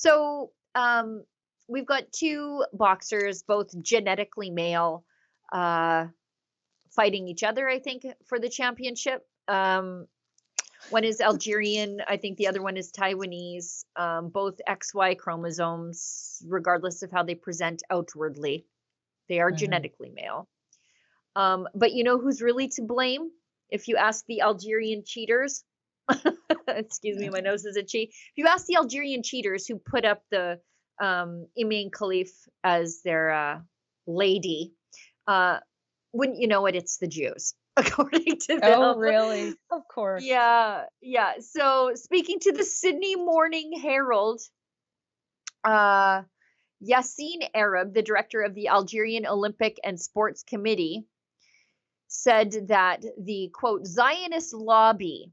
So we've got two boxers, both genetically male, uh, fighting each other, I think, for the championship. One is Algerian. I think the other one is Taiwanese. Both XY chromosomes, regardless of how they present outwardly. They are Hmm. genetically male. But you know who's really to blame? If you ask the Algerian cheaters, excuse me, my nose is itchy. If you ask the Algerian cheaters who put up the Imane Khelif as their lady, uh, wouldn't you know it? It's the Jews, according to Oh, them. really? Of course. Yeah, yeah. So speaking to the Sydney Morning Herald, uh, Yassine Arab, the director of the Algerian Olympic and Sports Committee, said that the quote Zionist lobby,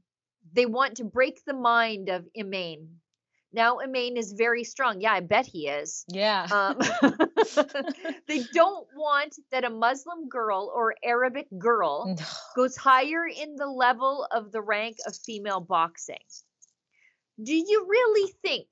they want to break the mind of Imane. Now Imane is very strong. Yeah, I bet he is. Yeah. Um, they don't want that a Muslim girl or Arabic girl No. goes higher in the level of the rank of female boxing. Do you really think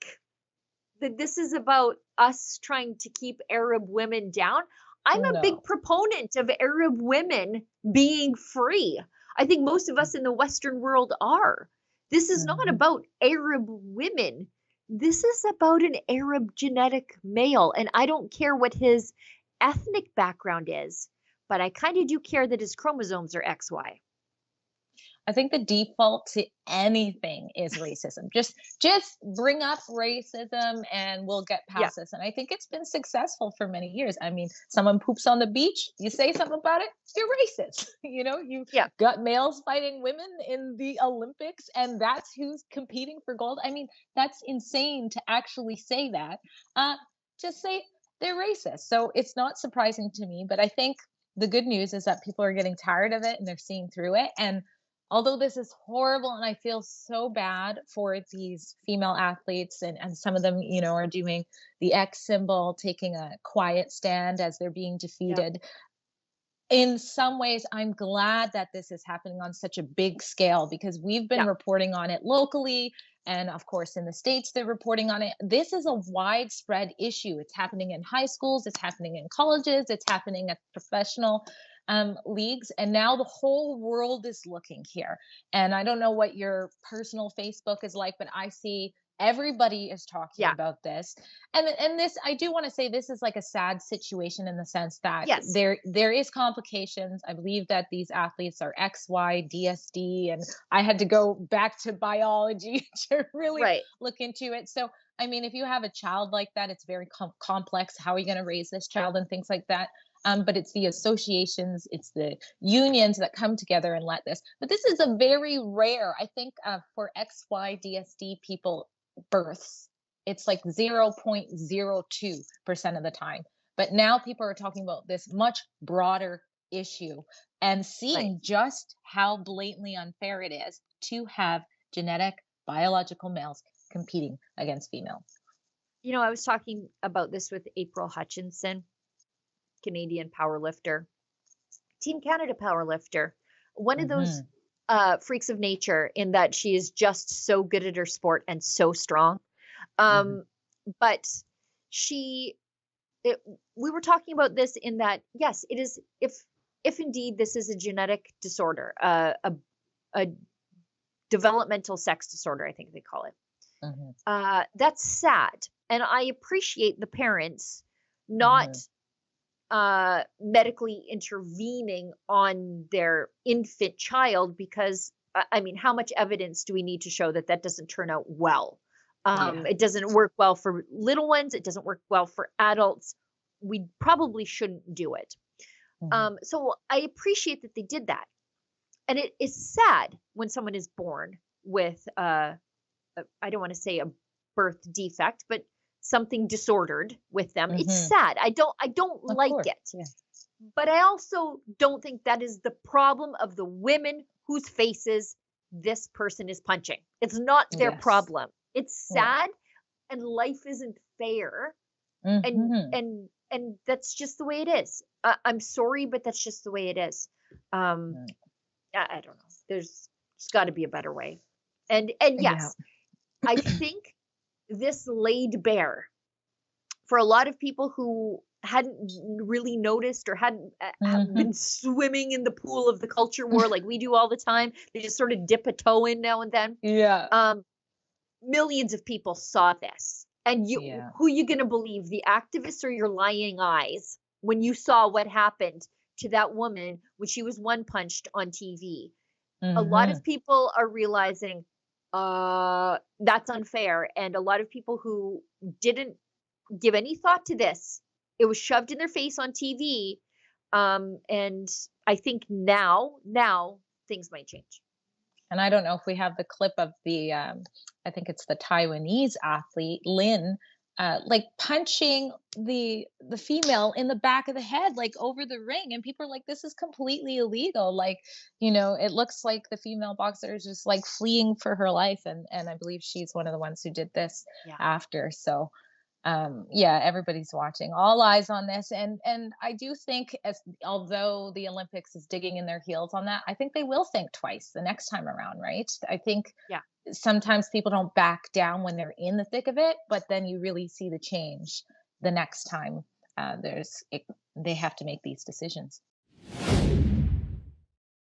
that this is about us trying to keep Arab women down? I'm a big No. proponent of Arab women being free. I think most of us in the Western world are. This is not Mhm. about Arab women. This is about an Arab genetic male. And I don't care what his ethnic background is, but I kind of do care that his chromosomes are XY. I think the default to anything is racism. Just bring up racism and we'll get Yeah. past this. And I think it's been successful for many years. I mean, someone poops on the beach, you say something about it, you're racist. You Yeah. got males fighting women in the Olympics and that's who's competing for gold. I mean, that's insane to actually say that. Uh just say they're racist. So it's not surprising to me, but I think the good news is that people are getting tired of it and they're seeing through it. And although this is horrible and I feel so bad for these female athletes and some of them, are doing the X symbol, taking a quiet stand as they're being Yeah. defeated. In some ways, I'm glad that this is happening on such a big scale because we've been Yeah. reporting on it locally. And of course, in the States, they're reporting on it. This is a widespread issue. It's happening in high schools, it's happening in colleges, it's happening at professional leagues. And now the whole world is looking here. And I don't know what your personal Facebook is like, but I see everybody is talking Yeah. about this. And this, I do want to say, this is like a sad situation in the sense that Yes. there is complications. I believe that these athletes are XY DSD, and I had to go back to biology to really Right. look into it. So I mean, if you have a child like that, it's very complex. How are you going to raise this child and things like that? But it's the associations, it's the unions that come together and let this. But this is a very rare, I think, for XYDSD people births. It's like 0.02% of the time. But now people are talking about this much broader issue and Right. seeing just how blatantly unfair it is to have genetic biological males competing against females. I was talking about this with April Hutchinson, Canadian powerlifter, Team Canada powerlifter, one of those Hmm. freaks of nature in that she is just so good at her sport and so strong. Hmm. Um, but she, it, we were talking about this in that, yes, it is, if indeed this is a genetic disorder, a developmental sex disorder, I think they call it. Hmm. That's sad. And I appreciate the parents not Hmm. medically intervening on their infant child because, I mean, how much evidence do we need to show that that doesn't turn out well? Yeah. It doesn't work well for little ones. It doesn't work well for adults. We probably shouldn't do it. Hmm. So I appreciate that they did that. And it is sad when someone is born with I don't want to say a birth defect, but something disordered with them. It's Hmm. sad. I don't Of like course. it. Yeah. But I also don't think that is the problem of the women whose faces this person is punching. It's not their Yes. problem. It's Yeah. sad and life isn't fair and Hmm. and that's just the way it is. I'm sorry, but that's just the way it is. Um I don't know. There's got to be a better way. And Yeah. yes, I think this laid bare for a lot of people who hadn't really noticed or hadn't Mhm. been swimming in the pool of the culture war like we do all the time. They just sort of dip a toe in now and then. Yeah. Um, Millions of people saw this. And Yeah. who you going to believe, the activists or your lying eyes when you saw what happened to that woman when she was one punched on TV? A lot Mhm. of people are realizing that's unfair, and a lot of people who didn't give any thought to this, it was shoved in their face on TV. And I think now things might change. And I don't know if we have the clip of the, I think it's the Taiwanese athlete Lin, like punching the female in the back of the head, like over the ring, and people are like, "This is completely illegal." Like, it looks like the female boxer is just like fleeing for her life, and I believe she's one of the ones who did this Yeah. after. So yeah, everybody's watching, all eyes on this, and I do think, as although the Olympics is digging in their heels on that, I think they will think twice the next time around, right? I think Yeah. sometimes people don't back down when they're in the thick of it, but then you really see the change the next time there's it, they have to make these decisions.